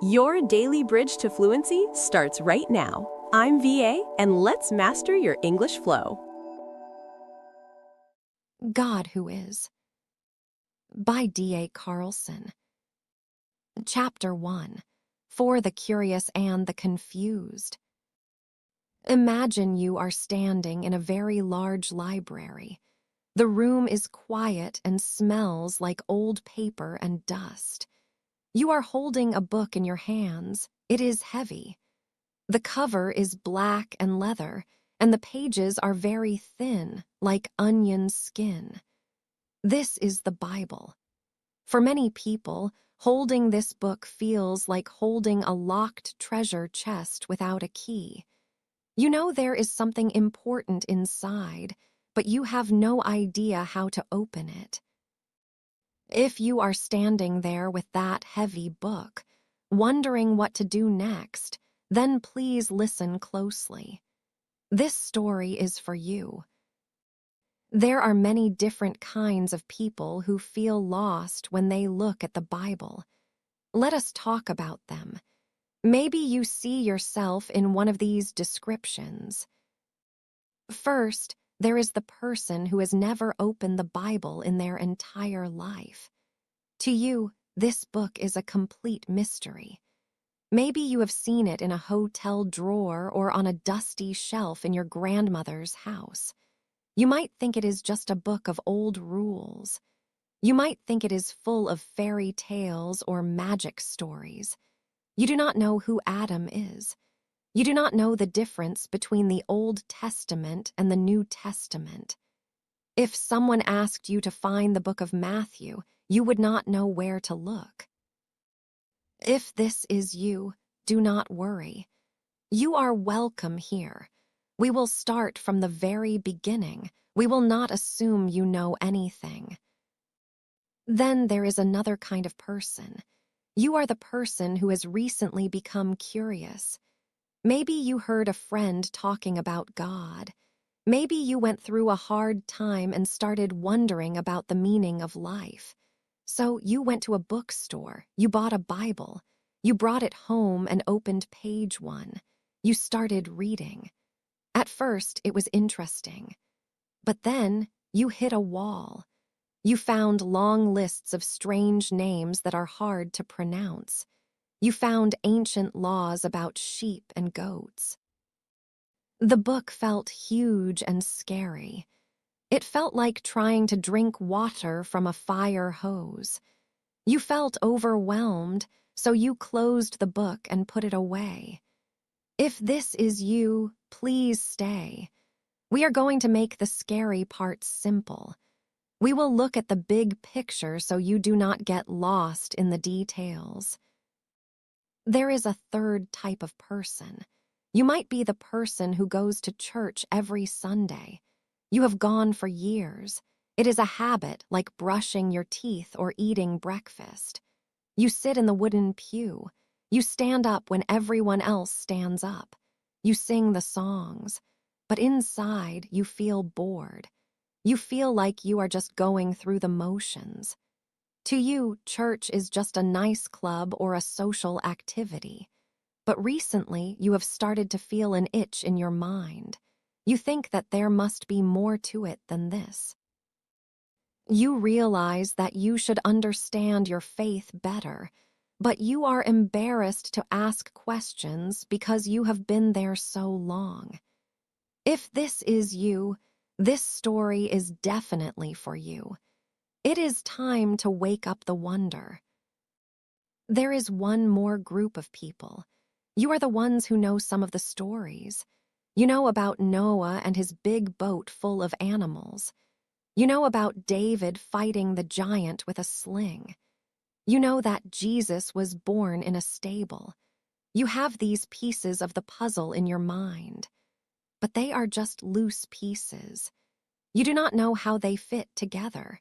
Your daily bridge to fluency starts right now. I'm VA, and let's master your English flow. God Who Is by D.A. Carlson. Chapter 1. For the Curious and the Confused. Imagine you are standing in a very large library. The room is quiet and smells like old paper and dust. You are holding a book in your hands. It is heavy. The cover is black and leather, and the pages are very thin, like onion skin. This is the Bible. For many people, holding this book feels like holding a locked treasure chest without a key. You know there is something important inside, but you have no idea how to open it. If you are standing there with that heavy book, wondering what to do next, then please listen closely. This story is for you. There are many different kinds of people who feel lost when they look at the Bible. Let us talk about them. Maybe you see yourself in one of these descriptions. First, there is the person who has never opened the Bible in their entire life. To you, this book is a complete mystery. Maybe you have seen it in a hotel drawer or on a dusty shelf in your grandmother's house. You might think it is just a book of old rules. You might think it is full of fairy tales or magic stories. You do not know who Adam is. You do not know the difference between the Old Testament and the New Testament. If someone asked you to find the book of Matthew, you would not know where to look. If this is you, do not worry. You are welcome here. We will start from the very beginning. We will not assume you know anything. Then there is another kind of person. You are the person who has recently become curious. Maybe you heard a friend talking about God. Maybe you went through a hard time and started wondering about the meaning of life. So you went to a bookstore, you bought a Bible, you brought it home and opened page 1. You started reading. At first, it was interesting. But then, you hit a wall. You found long lists of strange names that are hard to pronounce. You found ancient laws about sheep and goats. The book felt huge and scary. It felt like trying to drink water from a fire hose. You felt overwhelmed, so you closed the book and put it away. If this is you, please stay. We are going to make the scary parts simple. We will look at the big picture so you do not get lost in the details. There is a third type of person. You might be the person who goes to church every Sunday. You have gone for years. It is a habit like brushing your teeth or eating breakfast. You sit in the wooden pew. You stand up when everyone else stands up. You sing the songs. But inside, you feel bored. You feel like you are just going through the motions. To you, church is just a nice club or a social activity. But recently, you have started to feel an itch in your mind. You think that there must be more to it than this. You realize that you should understand your faith better, but you are embarrassed to ask questions because you have been there so long. If this is you, this story is definitely for you. It is time to wake up the wonder. There is one more group of people. You are the ones who know some of the stories. You know about Noah and his big boat full of animals. You know about David fighting the giant with a sling. You know that Jesus was born in a stable. You have these pieces of the puzzle in your mind. But they are just loose pieces. You do not know how they fit together.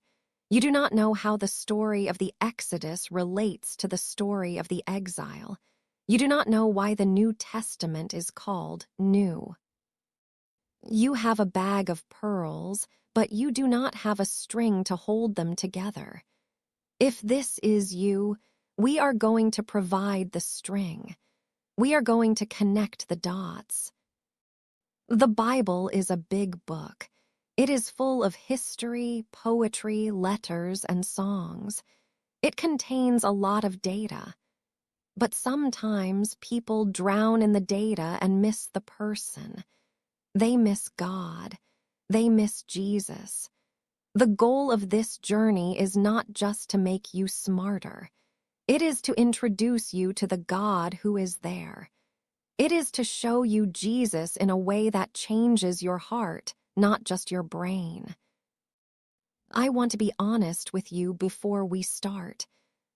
You do not know how the story of the Exodus relates to the story of the exile. You do not know why the New Testament is called new. You have a bag of pearls, but you do not have a string to hold them together. If this is you, We are going to provide the string. We are going to connect the dots. The Bible is a big book. It is full of history, poetry, letters, and songs. It contains a lot of data. But sometimes people drown in the data and miss the person. They miss God. They miss Jesus. The goal of this journey is not just to make you smarter. It is to introduce you to the God who is there. It is to show you Jesus in a way that changes your heart, not just your brain. I want to be honest with you before we start.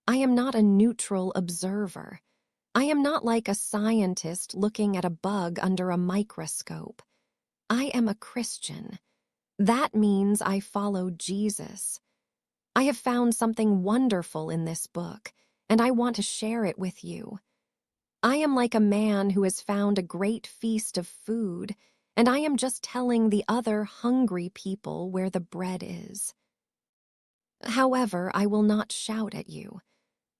I am not a neutral observer. I am not like a scientist looking at a bug under a microscope. I am a Christian. That means I follow Jesus. I have found something wonderful in this book, and I want to share it with you. I am like a man who has found a great feast of food, and I am just telling the other hungry people where the bread is. However, I will not shout at you.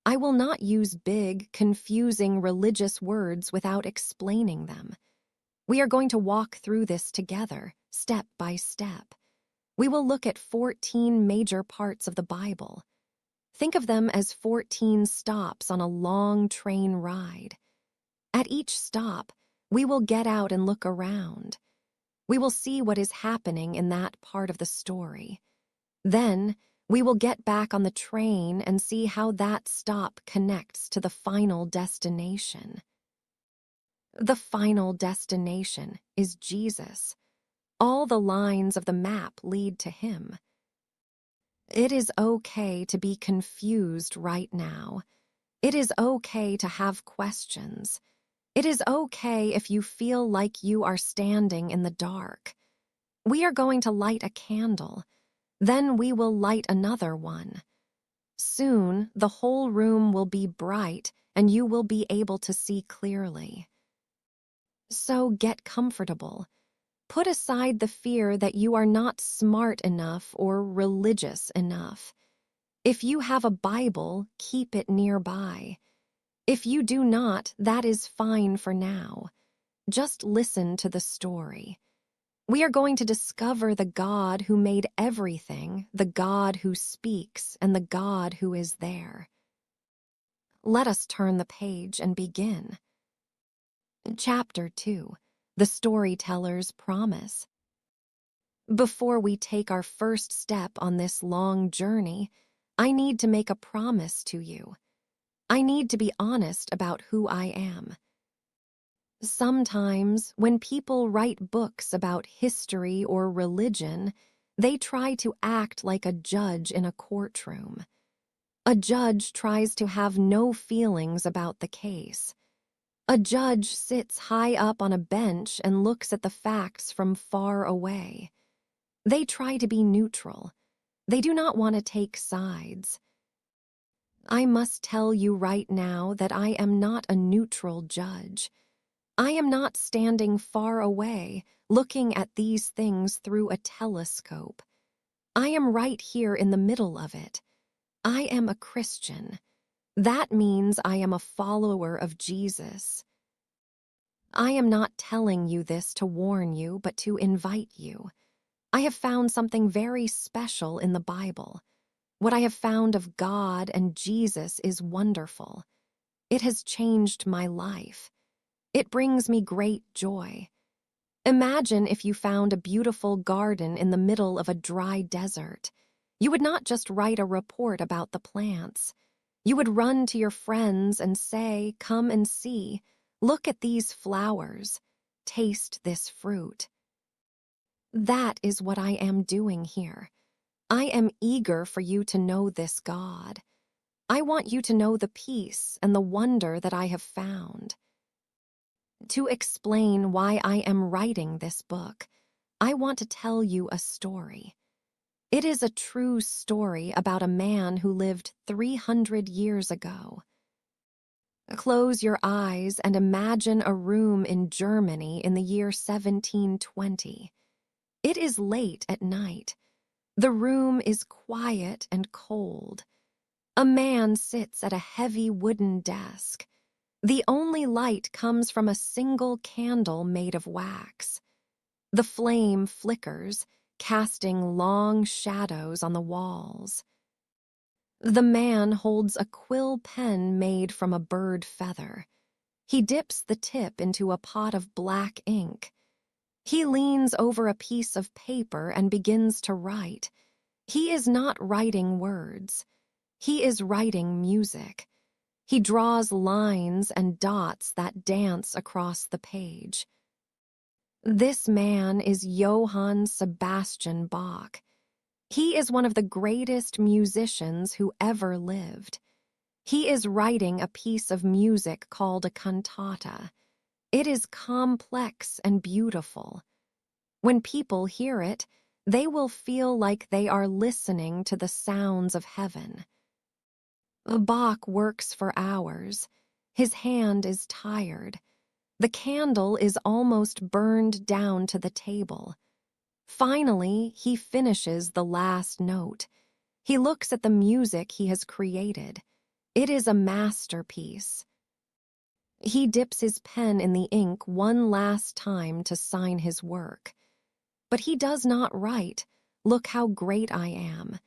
I will not use big, confusing religious words without explaining them. We are going to walk through this together, step by step. We will look at 14 major parts of the Bible. Think of them as 14 stops on a long train ride. At each stop, we will get out and look around. We will see what is happening in that part of the story. Then, we will get back on the train and see how that stop connects to the final destination. The final destination is Jesus. All the lines of the map lead to him. It is okay to be confused right now. It is okay to have questions. It is okay if you feel like you are standing in the dark. We are going to light a candle. Then we will light another one. Soon, the whole room will be bright and you will be able to see clearly. So get comfortable. Put aside the fear that you are not smart enough or religious enough. If you have a Bible, keep it nearby. If you do not, that is fine for now. Just listen to the story. We are going to discover the God who made everything, the God who speaks, and the God who is there. Let us turn the page and begin. Chapter 2. The Storyteller's Promise. Before we take our first step on this long journey, I need to make a promise to you. I need to be honest about who I am. Sometimes, when people write books about history or religion, they try to act like a judge in a courtroom. A judge tries to have no feelings about the case. A judge sits high up on a bench and looks at the facts from far away. They try to be neutral. They do not want to take sides. I must tell you right now that I am not a neutral judge. I am not standing far away, looking at these things through a telescope. I am right here in the middle of it. I am a Christian. That means I am a follower of Jesus. I am not telling you this to warn you, but to invite you. I have found something very special in the Bible. What I have found of God and Jesus is wonderful. It has changed my life. It brings me great joy. Imagine if you found a beautiful garden in the middle of a dry desert. You would not just write a report about the plants. You would run to your friends and say, "Come and see. Look at these flowers. Taste this fruit." That is what I am doing here. I am eager for you to know this God. I want you to know the peace and the wonder that I have found. To explain why I am writing this book, I want to tell you a story. It is a true story about a man who lived 300 years ago. Close your eyes and imagine a room in Germany in the year 1720. It is late at night. The room is quiet and cold. A man sits at a heavy wooden desk. The only light comes from a single candle made of wax. The flame flickers, casting long shadows on the walls. The man holds a quill pen made from a bird feather. He dips the tip into a pot of black ink. He leans over a piece of paper and begins to write. He is not writing words. He is writing music. He draws lines and dots that dance across the page. This man is Johann Sebastian Bach. He is one of the greatest musicians who ever lived. He is writing a piece of music called a cantata. It is complex and beautiful. When people hear it, they will feel like they are listening to the sounds of heaven. Bach works for hours. His hand is tired. The candle is almost burned down to the table. Finally, he finishes the last note. He looks at the music he has created. It is a masterpiece. He dips his pen in the ink one last time to sign his work. But he does not write, "Look how great I am."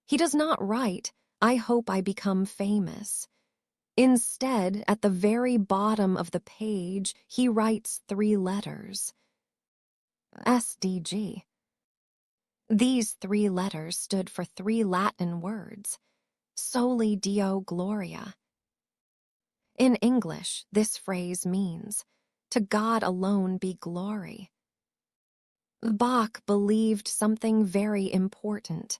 He does not write, "I hope I become famous." Instead, at the very bottom of the page, he writes 3 letters. SDG. These 3 letters stood for 3 Latin words. Soli Deo Gloria. In English, this phrase means, "To God alone be glory." Bach believed something very important.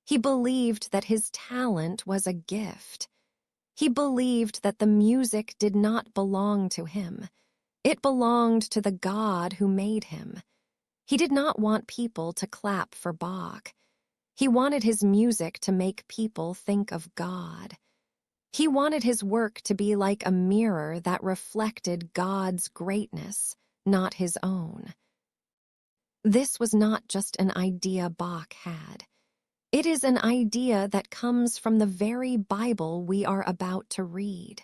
He believed that his talent was a gift. He believed that the music did not belong to him. It belonged to the God who made him. He did not want people to clap for Bach. He wanted his music to make people think of God. He wanted his work to be like a mirror that reflected God's greatness, not his own. This was not just an idea Bach had. It is an idea that comes from the very Bible we are about to read.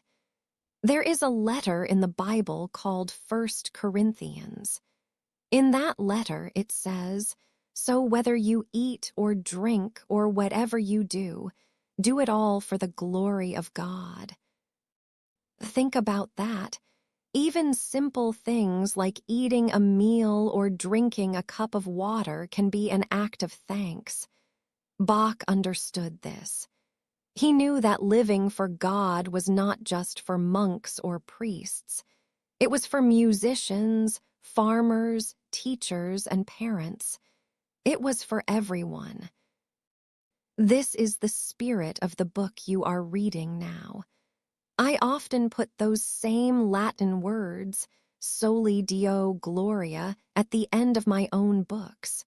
There is a letter in the Bible called 1 Corinthians. In that letter it says, "So whether you eat or drink or whatever you do it all for the glory of God." Think about that. Even simple things like eating a meal or drinking a cup of water can be an act of thanks. Bach understood this. He knew that living for God was not just for monks or priests. It was for musicians, farmers, teachers, and parents. It was for everyone. This is the spirit of the book you are reading now. I often put those same Latin words, Soli Deo Gloria, at the end of my own books.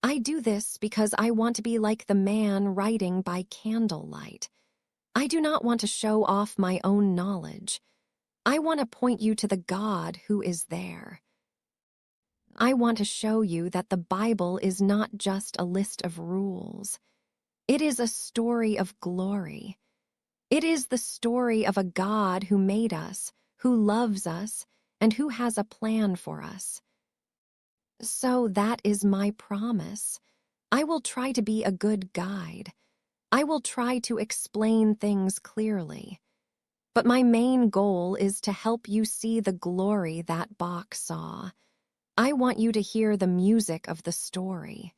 I do this because I want to be like the man writing by candlelight. I do not want to show off my own knowledge. I want to point you to the God who is there. I want to show you that the Bible is not just a list of rules. It is a story of glory. It is the story of a God who made us, who loves us, and who has a plan for us. So that is my promise. I will try to be a good guide. I will try to explain things clearly. But my main goal is to help you see the glory that Bach saw. I want you to hear the music of the story.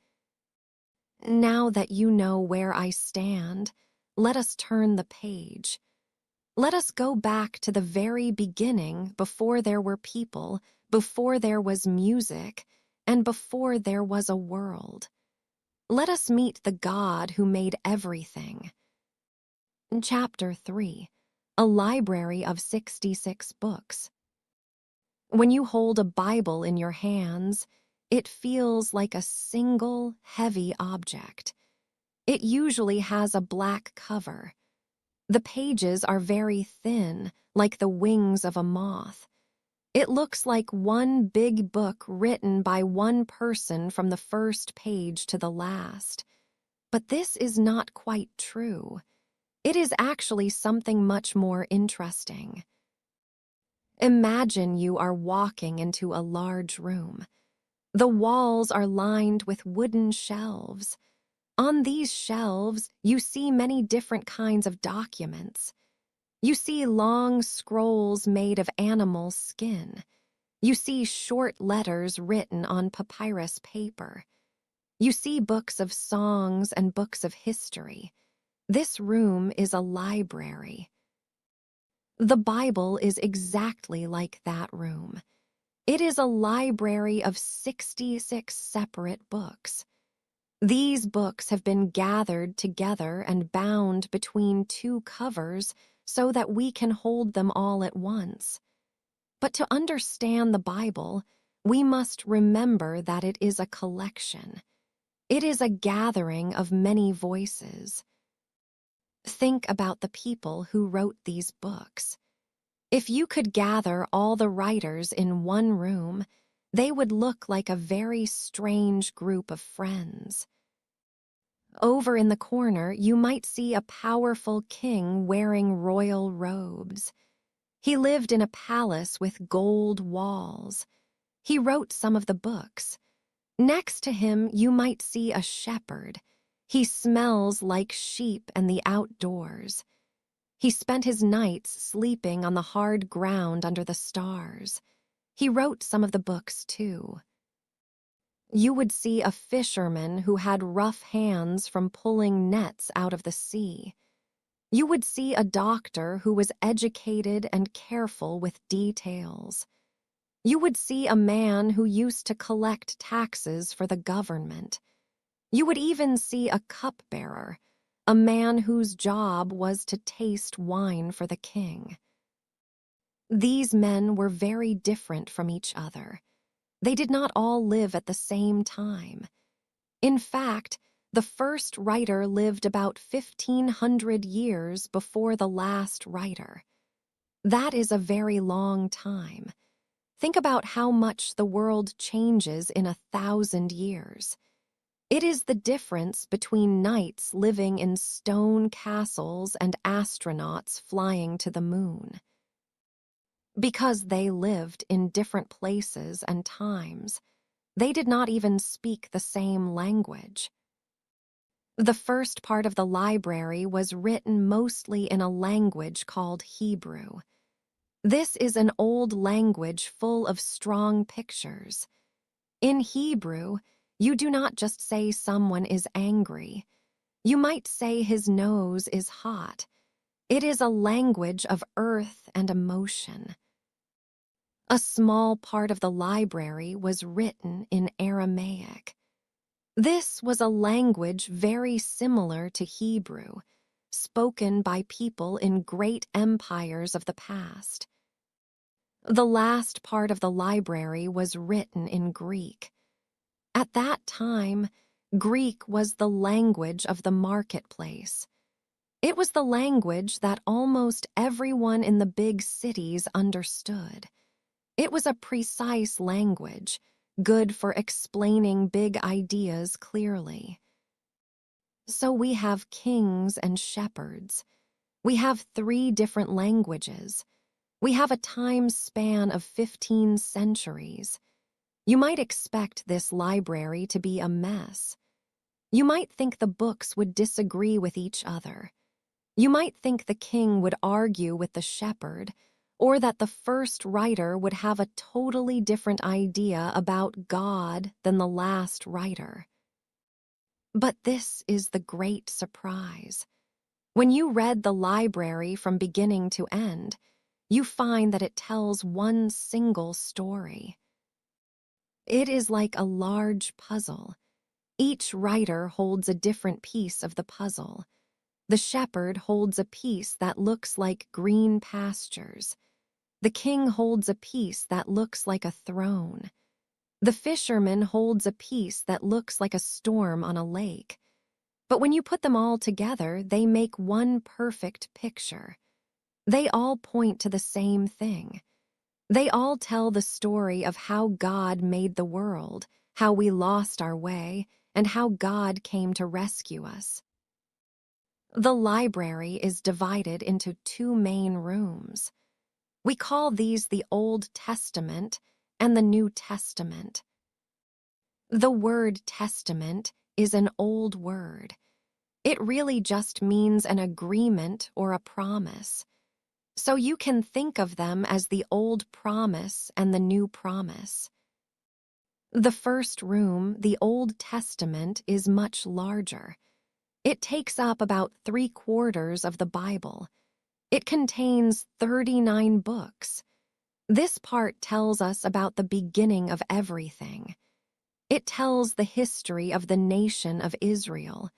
Now that you know where I stand, let us turn the page. Let us go back to the very beginning, before there were people, before there was music, and before there was a world. Let us meet the God who made everything. Chapter 3. A library of 66 books. When you hold a Bible in your hands, it feels like a single, heavy object. It usually has a black cover. The pages are very thin, like the wings of a moth. It looks like one big book written by one person from the first page to the last. But this is not quite true. It is actually something much more interesting. Imagine you are walking into a large room. The walls are lined with wooden shelves. On these shelves, you see many different kinds of documents. You see long scrolls made of animal skin. You see short letters written on papyrus paper. You see books of songs and books of history. This room is a library. The Bible is exactly like that room. It is a library of 66 separate books. These books have been gathered together and bound between two covers so that we can hold them all at once. But to understand the Bible, we must remember that it is a collection. It is a gathering of many voices. Think about the people who wrote these books. If you could gather all the writers in one room, they would look like a very strange group of friends. Over in the corner, you might see a powerful king wearing royal robes. He lived in a palace with gold walls. He wrote some of the books. Next to him, you might see a shepherd. He smells like sheep and the outdoors. He spent his nights sleeping on the hard ground under the stars. He wrote some of the books, too. You would see a fisherman who had rough hands from pulling nets out of the sea. You would see a doctor who was educated and careful with details. You would see a man who used to collect taxes for the government. You would even see a cupbearer, a man whose job was to taste wine for the king. These men were very different from each other. They did not all live at the same time. In fact, the first writer lived about 1,500 years before the last writer. That is a very long time. Think about how much the world changes in 1,000 years. It is the difference between knights living in stone castles and astronauts flying to the moon. Because they lived in different places and times, they did not even speak the same language. The first part of the library was written mostly in a language called Hebrew. This is an old language full of strong pictures. In Hebrew, you do not just say someone is angry. You might say his nose is hot. It is a language of earth and emotion. A small part of the library was written in Aramaic. This was a language very similar to Hebrew, spoken by people in great empires of the past. The last part of the library was written in Greek. At that time, Greek was the language of the marketplace. It was the language that almost everyone in the big cities understood. It was a precise language, good for explaining big ideas clearly. So we have kings and shepherds. We have 3 different languages. We have a time span of 15 centuries. You might expect this library to be a mess. You might think the books would disagree with each other. You might think the king would argue with the shepherd, or that the first writer would have a totally different idea about God than the last writer. But this is the great surprise. When you read the library from beginning to end, you find that it tells one single story. It is like a large puzzle. Each writer holds a different piece of the puzzle. The shepherd holds a piece that looks like green pastures. The king holds a piece that looks like a throne. The fisherman holds a piece that looks like a storm on a lake. But when you put them all together, they make one perfect picture. They all point to the same thing. They all tell the story of how God made the world, how we lost our way, and how God came to rescue us. The library is divided into two main rooms. We call these the Old Testament and the New Testament. The word testament is an old word. It really just means an agreement or a promise. So you can think of them as the old promise and the new promise. The first room, the Old Testament, is much larger. It takes up about 3/4 of the Bible. It contains 39 books. This part tells us about the beginning of everything. It tells the history of the nation of Israel.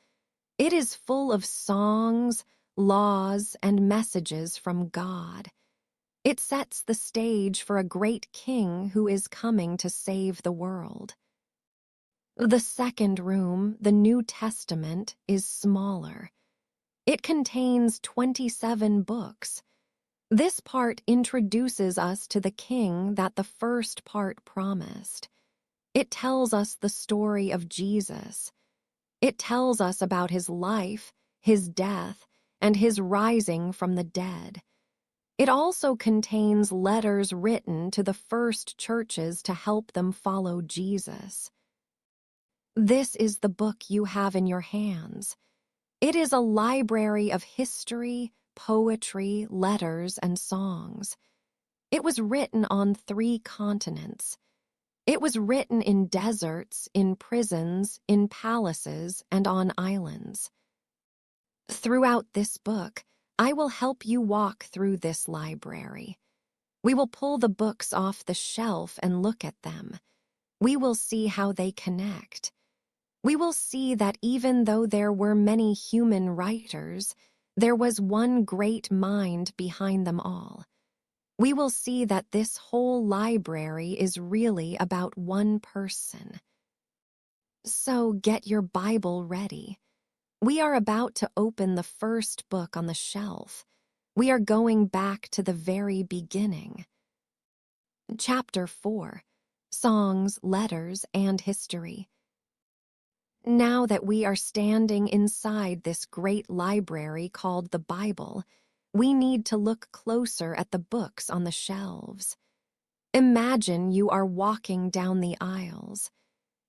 It is full of songs, laws, and messages from God. It sets the stage for a great king who is coming to save the world. The second room, the New Testament, is smaller. It contains 27 books. This part introduces us to the king that the first part promised. It tells us the story of Jesus. It tells us about his life, his death, and his rising from the dead. It also contains letters written to the first churches to help them follow Jesus. This is the book you have in your hands. It is a library of history, poetry, letters, and songs. It was written on 3 continents. It was written in deserts, in prisons, in palaces, and on islands. Throughout this book, I will help you walk through this library. We will pull the books off the shelf and look at them. We will see how they connect. We will see that even though there were many human writers, there was one great mind behind them all. We will see that this whole library is really about one person. So get your Bible ready. We are about to open the first book on the shelf. We are going back to the very beginning. Chapter 4: Songs, Letters, and History. Now that we are standing inside this great library called the Bible, we need to look closer at the books on the shelves. Imagine you are walking down the aisles.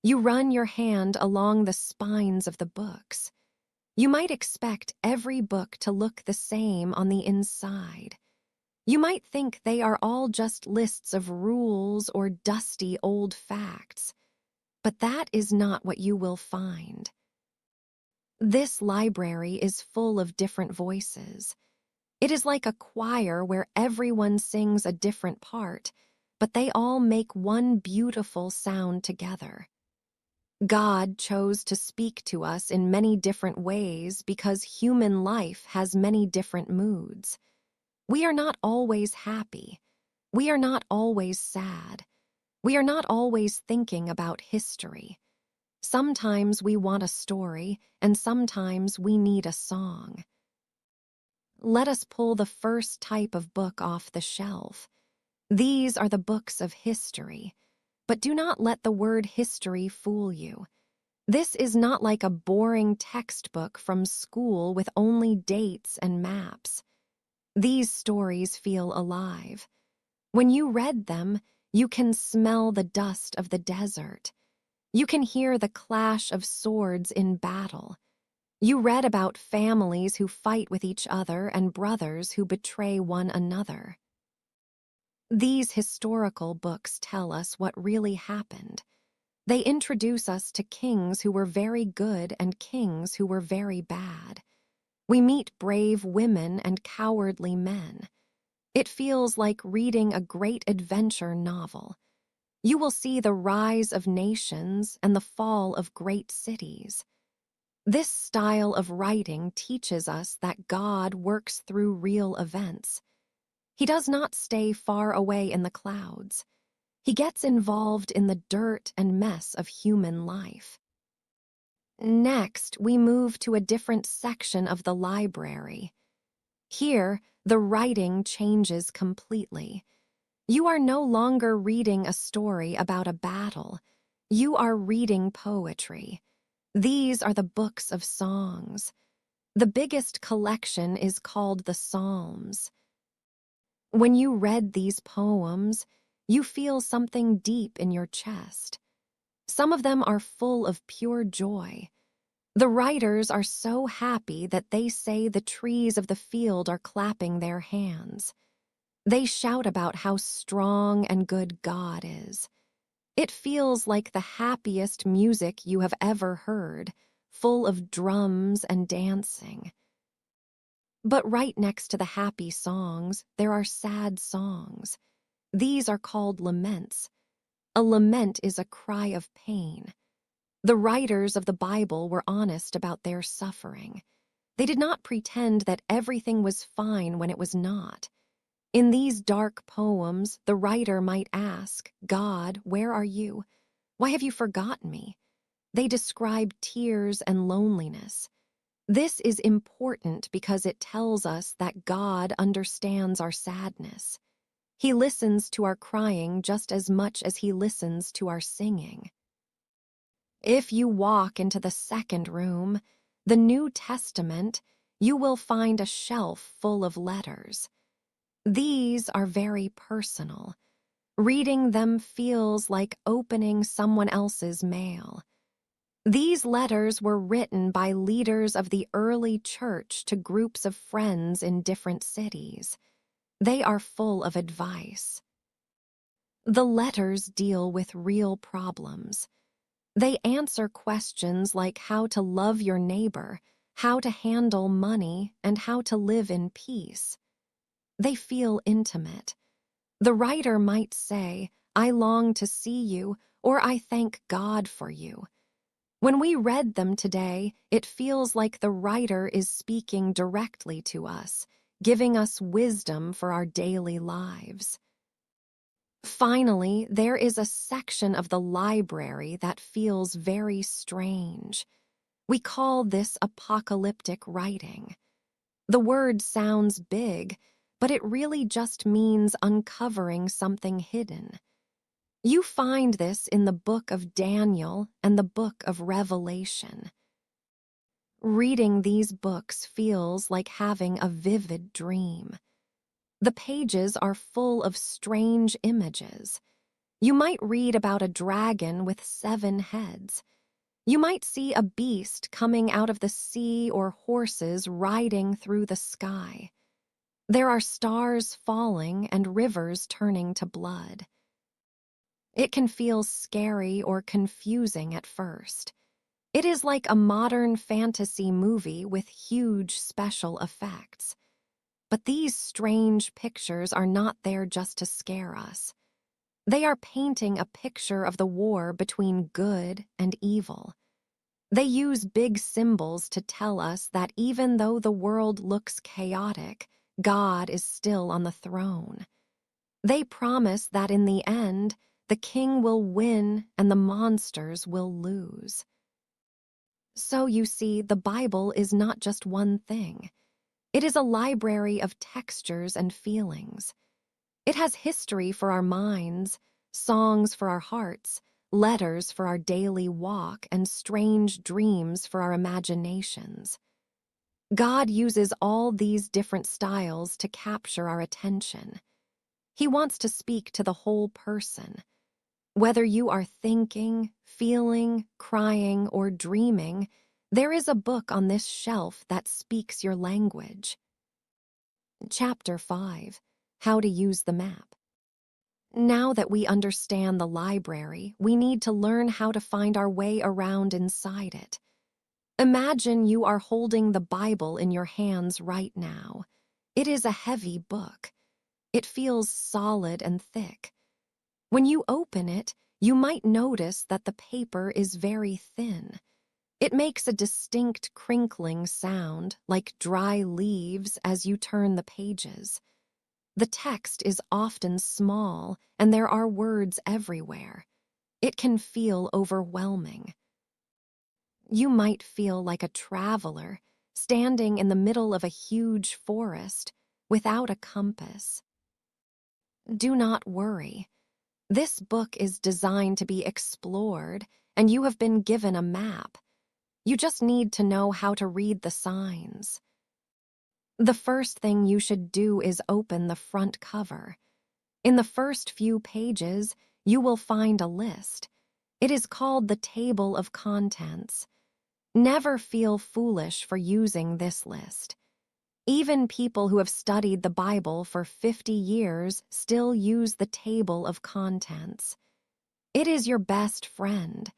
You run your hand along the spines of the books. You might expect every book to look the same on the inside. You might think they are all just lists of rules or dusty old facts. But that is not what you will find. This library is full of different voices. It is like a choir where everyone sings a different part, but they all make one beautiful sound together. God chose to speak to us in many different ways because human life has many different moods. We are not always happy. We are not always sad. We are not always thinking about history. Sometimes we want a story, and sometimes we need a song. Let us pull the first type of book off the shelf. These are the books of history. But do not let the word history fool you. This is not like a boring textbook from school with only dates and maps. These stories feel alive. When you read them, you can smell the dust of the desert. You can hear the clash of swords in battle. You read about families who fight with each other and brothers who betray one another. These historical books tell us what really happened. They introduce us to kings who were very good and kings who were very bad. We meet brave women and cowardly men. It feels like reading a great adventure novel. You will see the rise of nations and the fall of great cities. This style of writing teaches us that God works through real events. He does not stay far away in the clouds. He gets involved in the dirt and mess of human life. Next, we move to a different section of the library. Here, the writing changes completely. You are no longer reading a story about a battle. You are reading poetry. These are the books of songs. The biggest collection is called the Psalms. When you read these poems, you feel something deep in your chest. Some of them are full of pure joy. The writers are so happy that they say the trees of the field are clapping their hands. They shout about how strong and good God is. It feels like the happiest music you have ever heard, full of drums and dancing. But right next to the happy songs, there are sad songs. These are called laments. A lament is a cry of pain. The writers of the Bible were honest about their suffering. They did not pretend that everything was fine when it was not. In these dark poems, the writer might ask, God, where are you? Why have you forgotten me? They describe tears and loneliness. This is important because it tells us that God understands our sadness. He listens to our crying just as much as he listens to our singing. If you walk into the second room, the New Testament, you will find a shelf full of letters. These are very personal. Reading them feels like opening someone else's mail. These letters were written by leaders of the early church to groups of friends in different cities. They are full of advice. The letters deal with real problems. They answer questions like how to love your neighbor, how to handle money, and how to live in peace. They feel intimate. The writer might say, I long to see you, or I thank God for you. When we read them today, it feels like the writer is speaking directly to us, giving us wisdom for our daily lives. Finally, there is a section of the library that feels very strange. We call this apocalyptic writing. The word sounds big, but it really just means uncovering something hidden. You find this in the book of Daniel and the book of Revelation. Reading these books feels like having a vivid dream. The pages are full of strange images. You might read about a dragon with 7 heads. You might see a beast coming out of the sea or horses riding through the sky. There are stars falling and rivers turning to blood. It can feel scary or confusing at first. It is like a modern fantasy movie with huge special effects. But these strange pictures are not there just to scare us. They are painting a picture of the war between good and evil. They use big symbols to tell us that even though the world looks chaotic, God is still on the throne. They promise that in the end, the king will win and the monsters will lose. So you see, the Bible is not just one thing. It is a library of textures and feelings. It has history for our minds, songs for our hearts, letters for our daily walk, and strange dreams for our imaginations. God uses all these different styles to capture our attention. He wants to speak to the whole person. Whether you are thinking, feeling, crying, or dreaming, there is a book on this shelf that speaks your language. Chapter 5. How to use the map. Now that we understand the library, we need to learn how to find our way around inside it. Imagine you are holding the Bible in your hands right now. It is a heavy book. It feels solid and thick. When you open it, you might notice that the paper is very thin. It makes a distinct crinkling sound, like dry leaves, as you turn the pages. The text is often small, and there are words everywhere. It can feel overwhelming. You might feel like a traveler, standing in the middle of a huge forest, without a compass. Do not worry. This book is designed to be explored, and you have been given a map. You just need to know how to read the signs. The first thing you should do is open the front cover. In the first few pages, you will find a list. It is called the table of contents. Never feel foolish for using this list. Even people who have studied the Bible for 50 years still use the table of contents. It is your best friend.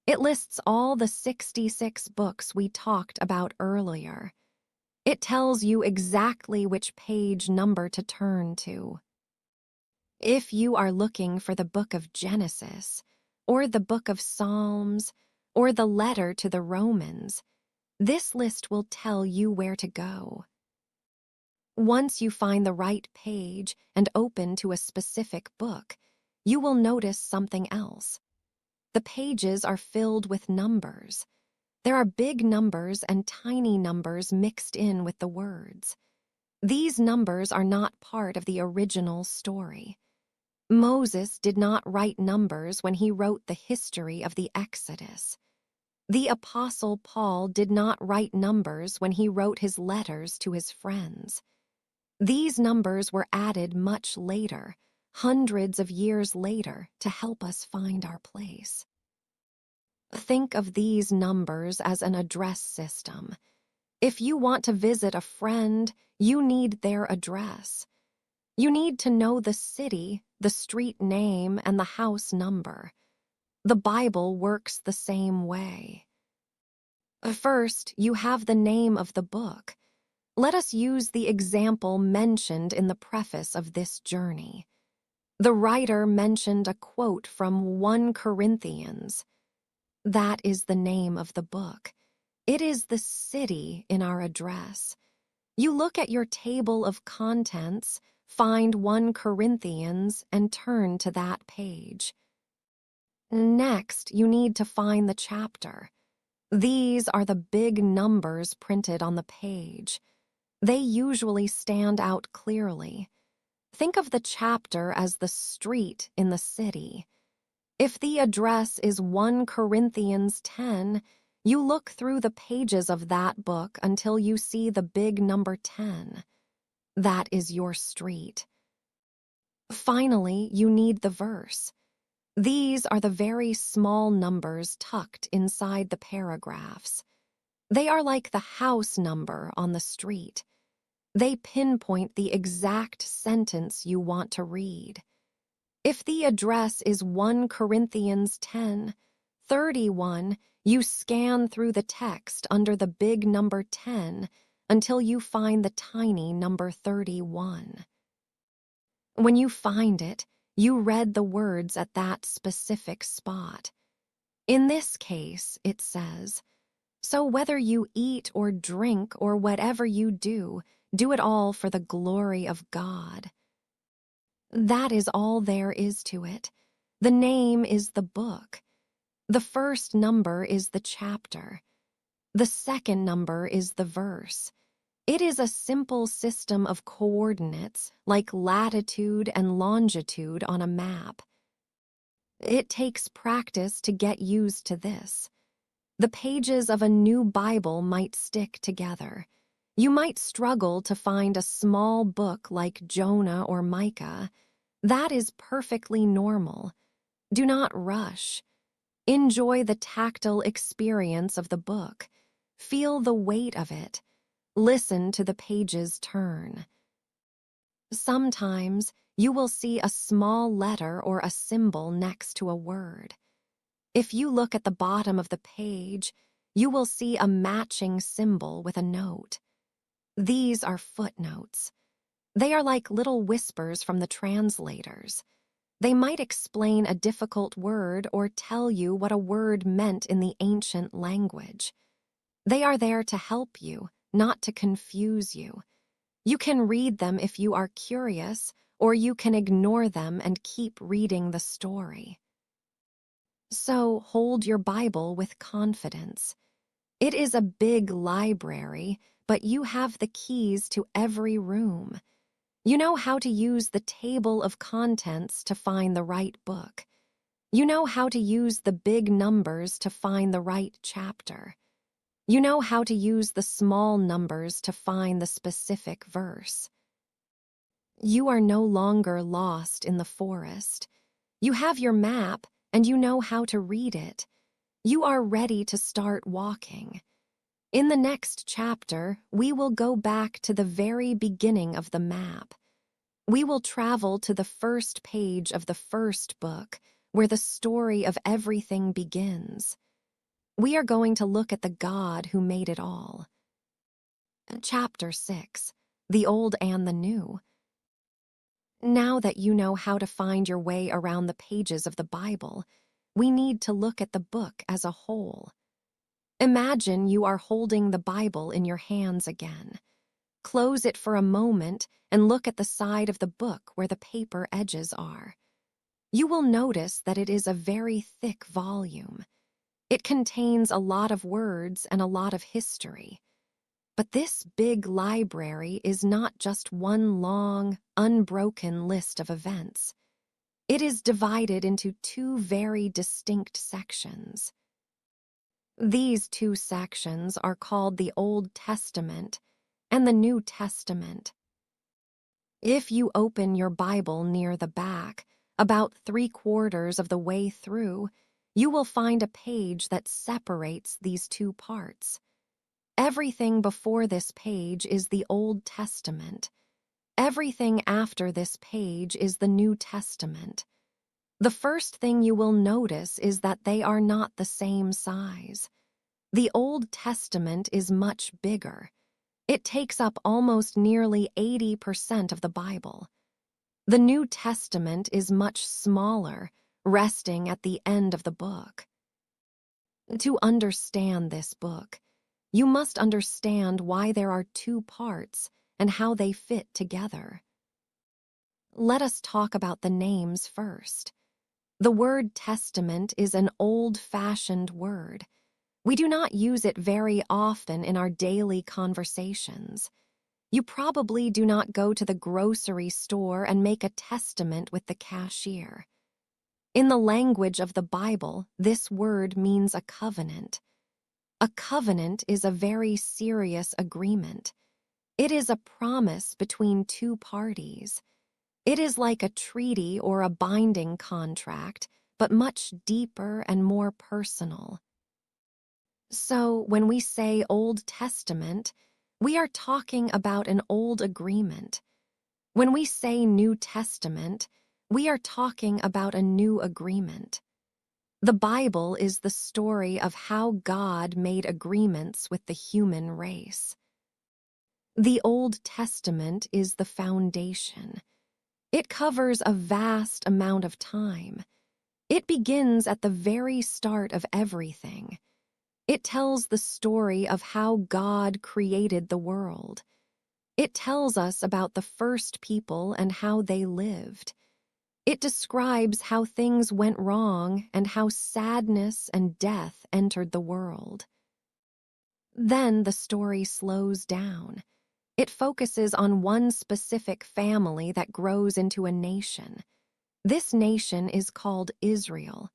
It lists all the 66 books we talked about earlier. It tells you exactly which page number to turn to. If you are looking for the book of Genesis, or the book of Psalms, or the letter to the Romans, this list will tell you where to go. Once you find the right page and open to a specific book, you will notice something else. The pages are filled with numbers. There are big numbers and tiny numbers mixed in with the words. These numbers are not part of the original story. Moses did not write numbers when he wrote the history of the Exodus. The Apostle Paul did not write numbers when he wrote his letters to his friends. These numbers were added much later, hundreds of years later, to help us find our place. Think of these numbers as an address system. If you want to visit a friend, you need their address. You need to know the city, the street name, and the house number. The Bible works the same way. First, you have the name of the book. Let us use the example mentioned in the preface of this journey. The writer mentioned a quote from 1 Corinthians. That is the name of the book. It is the city in our address. You look at your table of contents, find 1 Corinthians, and turn to that page. Next, you need to find the chapter. These are the big numbers printed on the page. They usually stand out clearly. Think of the chapter as the street in the city. If the address is 1 Corinthians 10, you look through the pages of that book until you see the big number 10. That is your street. Finally, you need the verse. These are the very small numbers tucked inside the paragraphs. They are like the house number on the street. They pinpoint the exact sentence you want to read. If the address is 1 Corinthians 10:31, you scan through the text under the big number 10 until you find the tiny number 31. When you find it, you read the words at that specific spot. In this case, it says, "So whether you eat or drink or whatever you do it all for the glory of God." That is all there is to it. The name is the book. The first number is the chapter. The second number is the verse. It is a simple system of coordinates, like latitude and longitude on a map. It takes practice to get used to this. The pages of a new Bible might stick together. You might struggle to find a small book like Jonah or Micah. That is perfectly normal. Do not rush. Enjoy the tactile experience of the book. Feel the weight of it. Listen to the pages turn. Sometimes you will see a small letter or a symbol next to a word. If you look at the bottom of the page, you will see a matching symbol with a note. These are footnotes. They are like little whispers from the translators. They might explain a difficult word or tell you what a word meant in the ancient language. They are there to help you, not to confuse you. You can read them if you are curious, or you can ignore them and keep reading the story. So hold your Bible with confidence. It is a big library, but you have the keys to every room. You know how to use the table of contents to find the right book. You know how to use the big numbers to find the right chapter. You know how to use the small numbers to find the specific verse. You are no longer lost in the forest. You have your map, and you know how to read it. You are ready to start walking. In the next chapter, we will go back to the very beginning of the map. We will travel to the first page of the first book, where the story of everything begins. We are going to look at the God who made it all. Chapter 6, The Old and the New. Now that you know how to find your way around the pages of the Bible, we need to look at the book as a whole. Imagine you are holding the Bible in your hands again. Close it for a moment and look at the side of the book where the paper edges are. You will notice that it is a very thick volume. It contains a lot of words and a lot of history. But this big library is not just one long, unbroken list of events. It is divided into two very distinct sections. These two sections are called the Old Testament and the New Testament. If you open your Bible near the back, about 3/4 of the way through, you will find a page that separates these two parts. Everything before this page is the Old Testament. Everything after this page is the New Testament. The first thing you will notice is that they are not the same size. The Old Testament is much bigger. It takes up almost nearly 80% of the Bible. The New Testament is much smaller, resting at the end of the book. To understand this book, you must understand why there are two parts and how they fit together. Let us talk about the names first. The word testament is an old-fashioned word. We do not use it very often in our daily conversations. You probably do not go to the grocery store and make a testament with the cashier. In the language of the Bible, this word means a covenant. A covenant is a very serious agreement. It is a promise between two parties. It is like a treaty or a binding contract, but much deeper and more personal. So, when we say Old Testament, we are talking about an old agreement. When we say New Testament, we are talking about a new agreement. The Bible is the story of how God made agreements with the human race. The Old Testament is the foundation. It covers a vast amount of time. It begins at the very start of everything. It tells the story of how God created the world. It tells us about the first people and how they lived. It describes how things went wrong and how sadness and death entered the world. Then the story slows down. It focuses on one specific family that grows into a nation. This nation is called Israel.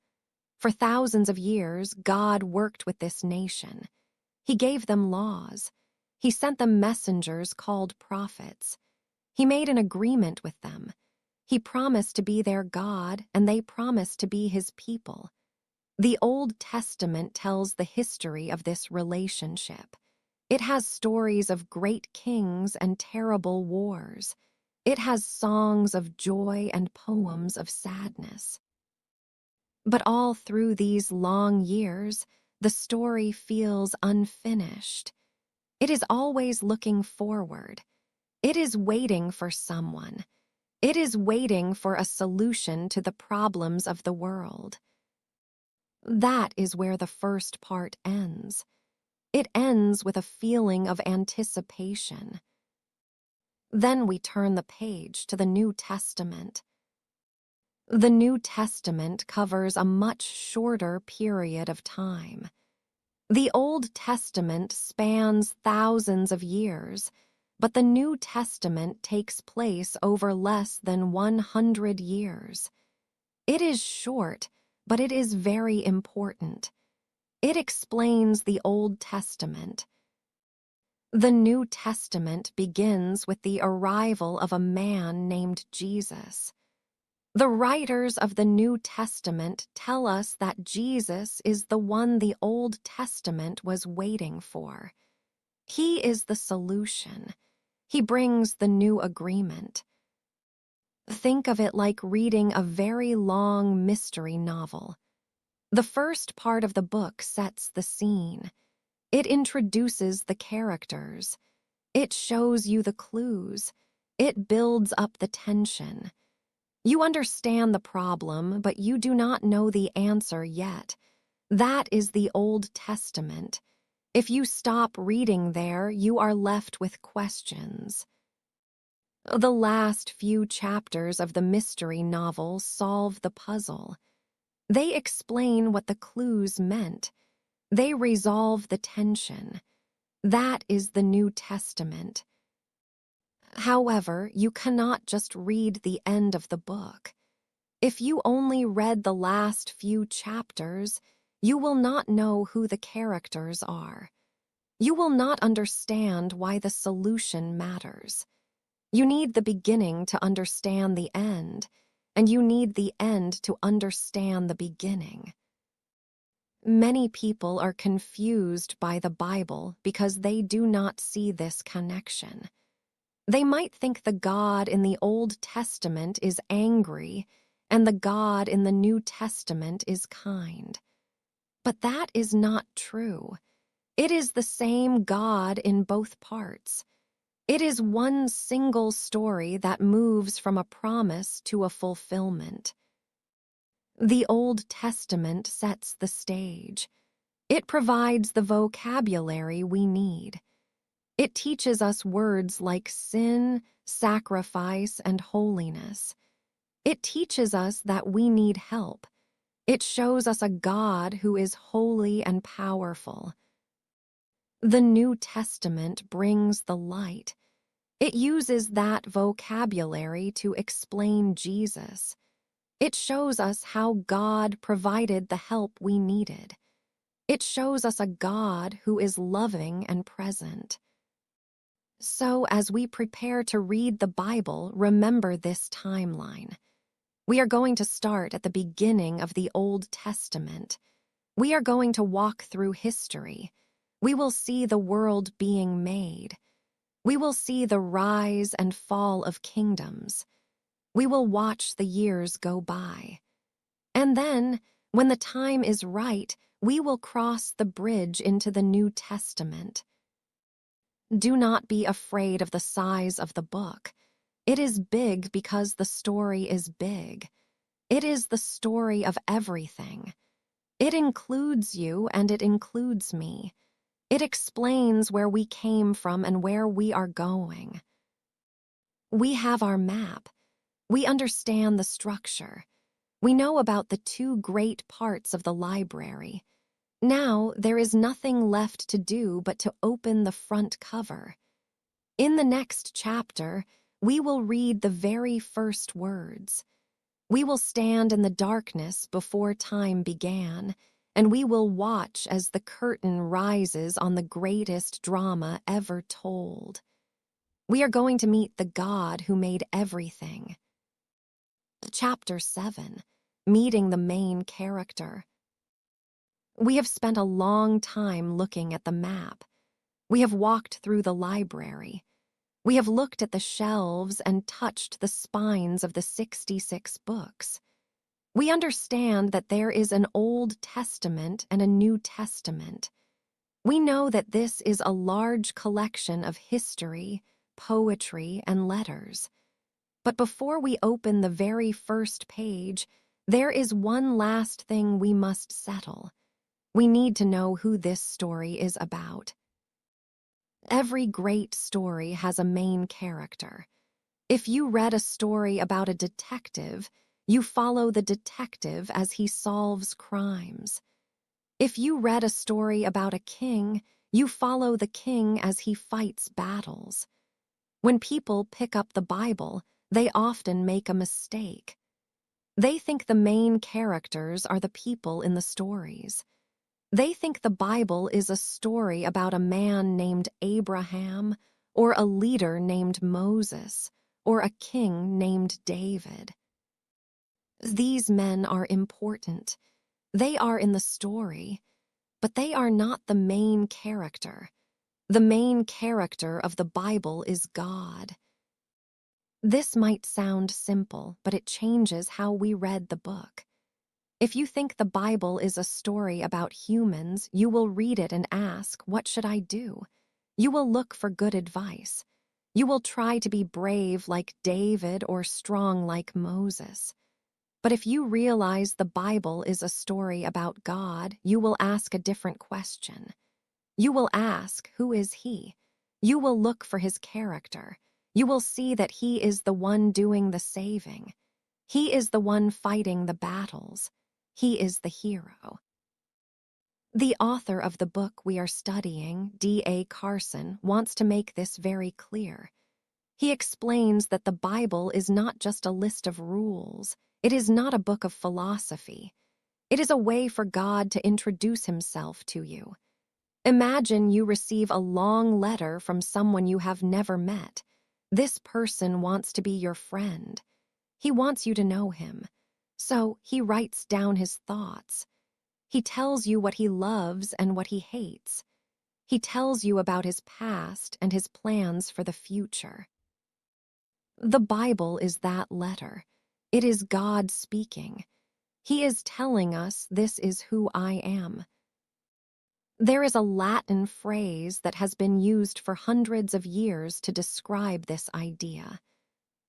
For thousands of years, God worked with this nation. He gave them laws. He sent them messengers called prophets. He made an agreement with them. He promised to be their God, and they promised to be his people. The Old Testament tells the history of this relationship. It has stories of great kings and terrible wars. It has songs of joy and poems of sadness. But all through these long years, the story feels unfinished. It is always looking forward. It is waiting for someone. It is waiting for a solution to the problems of the world. That is where the first part ends. It ends with a feeling of anticipation. Then we turn the page to the New Testament. The New Testament covers a much shorter period of time. The Old Testament spans thousands of years, but the New Testament takes place over less than 100 years. It is short, but it is very important. It explains the Old Testament. The New Testament begins with the arrival of a man named Jesus. The writers of the New Testament tell us that Jesus is the one the Old Testament was waiting for. He is the solution. He brings the new agreement. Think of it like reading a very long mystery novel. The first part of the book sets the scene. It introduces the characters. It shows you the clues. It builds up the tension. You understand the problem, but you do not know the answer yet. That is the Old Testament. If you stop reading there, you are left with questions. The last few chapters of the mystery novel solve the puzzle. They explain what the clues meant. They resolve the tension. That is the New Testament. However, you cannot just read the end of the book. If you only read the last few chapters, you will not know who the characters are. You will not understand why the solution matters. You need the beginning to understand the end, and you need the end to understand the beginning. Many people are confused by the Bible because they do not see this connection. They might think the God in the Old Testament is angry and the God in the New Testament is kind. But that is not true. It is the same God in both parts. It is one single story that moves from a promise to a fulfillment. The Old Testament sets the stage. It provides the vocabulary we need. It teaches us words like sin, sacrifice, and holiness. It teaches us that we need help. It shows us a God who is holy and powerful. The New Testament brings the light. It uses that vocabulary to explain Jesus. It shows us how God provided the help we needed. It shows us a God who is loving and present. So, as we prepare to read the Bible, remember this timeline. We are going to start at the beginning of the Old Testament. We are going to walk through history. We will see the world being made. We will see the rise and fall of kingdoms. We will watch the years go by. And then, when the time is right, we will cross the bridge into the New Testament. Do not be afraid of the size of the book. It is big because the story is big. It is the story of everything. It includes you and it includes me. It explains where we came from and where we are going. We have our map. We understand the structure. We know about the two great parts of the library. Now there is nothing left to do but to open the front cover. In the next chapter, we will read the very first words. We will stand in the darkness before time began, and we will watch as the curtain rises on the greatest drama ever told. We are going to meet the God who made everything. Chapter 7, Meeting the Main Character. We have spent a long time looking at the map. We have walked through the library. We have looked at the shelves and touched the spines of the 66 books. We understand that there is an Old Testament and a New Testament. We know that this is a large collection of history, poetry, and letters. But before we open the very first page, there is one last thing we must settle. We need to know who this story is about. Every great story has a main character. If you read a story about a detective, you follow the detective as he solves crimes. If you read a story about a king, you follow the king as he fights battles. When people pick up the Bible, they often make a mistake. They think the main characters are the people in the stories. They think the Bible is a story about a man named Abraham, or a leader named Moses, or a king named David. These men are important. They are in the story, but they are not the main character. The main character of the Bible is God. This might sound simple, but it changes how we read the book. If you think the Bible is a story about humans, you will read it and ask, what should I do? You will look for good advice. You will try to be brave like David or strong like Moses. But if you realize the Bible is a story about God, you will ask a different question. You will ask, who is he? You will look for his character. You will see that he is the one doing the saving. He is the one fighting the battles. He is the hero. The author of the book we are studying, D.A. Carlson, wants to make this very clear. He explains that the Bible is not just a list of rules. It is not a book of philosophy. It is a way for God to introduce himself to you. Imagine you receive a long letter from someone you have never met. This person wants to be your friend. He wants you to know him. So he writes down his thoughts. He tells you what he loves and what he hates. He tells you about his past and his plans for the future. The Bible is that letter. It is God speaking. He is telling us, this is who I am. There is a Latin phrase that has been used for hundreds of years to describe this idea.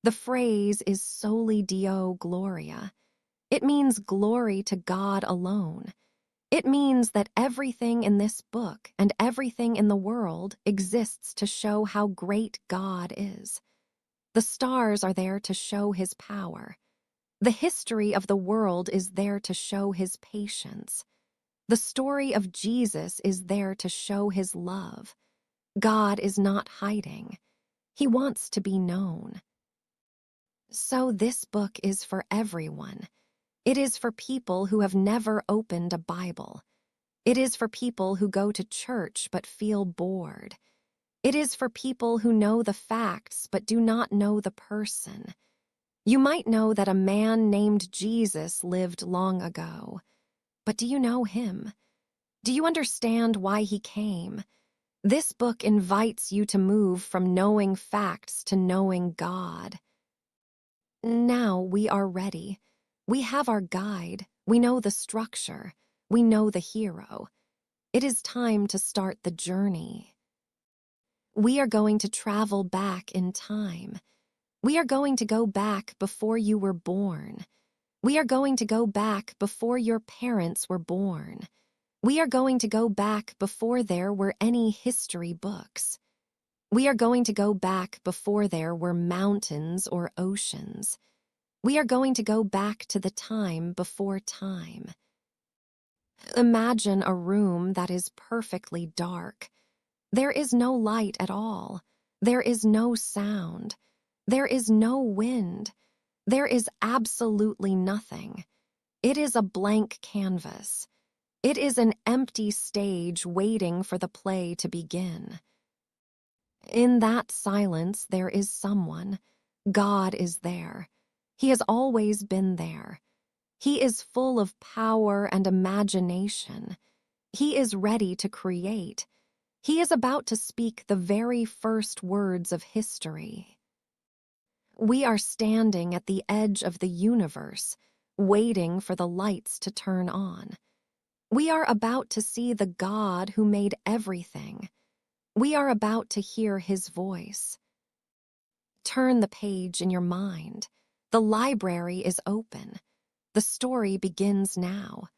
The phrase is Soli Deo Gloria. It means glory to God alone. It means that everything in this book and everything in the world exists to show how great God is. The stars are there to show his power. The history of the world is there to show his patience. The story of Jesus is there to show his love. God is not hiding. He wants to be known. So this book is for everyone. It is for people who have never opened a Bible. It is for people who go to church but feel bored. It is for people who know the facts but do not know the person. You might know that a man named Jesus lived long ago. But do you know him? Do you understand why he came? This book invites you to move from knowing facts to knowing God. Now we are ready. We have our guide. We know the structure. We know the hero. It is time to start the journey. We are going to travel back in time. We are going to go back before you were born. We are going to go back before your parents were born. We are going to go back before there were any history books. We are going to go back before there were mountains or oceans. We are going to go back to the time before time. Imagine a room that is perfectly dark. There is no light at all. There is no sound. There is no wind. There is absolutely nothing. It is a blank canvas. It is an empty stage waiting for the play to begin. In that silence, there is someone. God is there. He has always been there. He is full of power and imagination. He is ready to create. He is about to speak the very first words of history. We are standing at the edge of the universe, waiting for the lights to turn on. We are about to see the God who made everything. We are about to hear his voice. Turn the page in your mind. The library is open. The story begins now.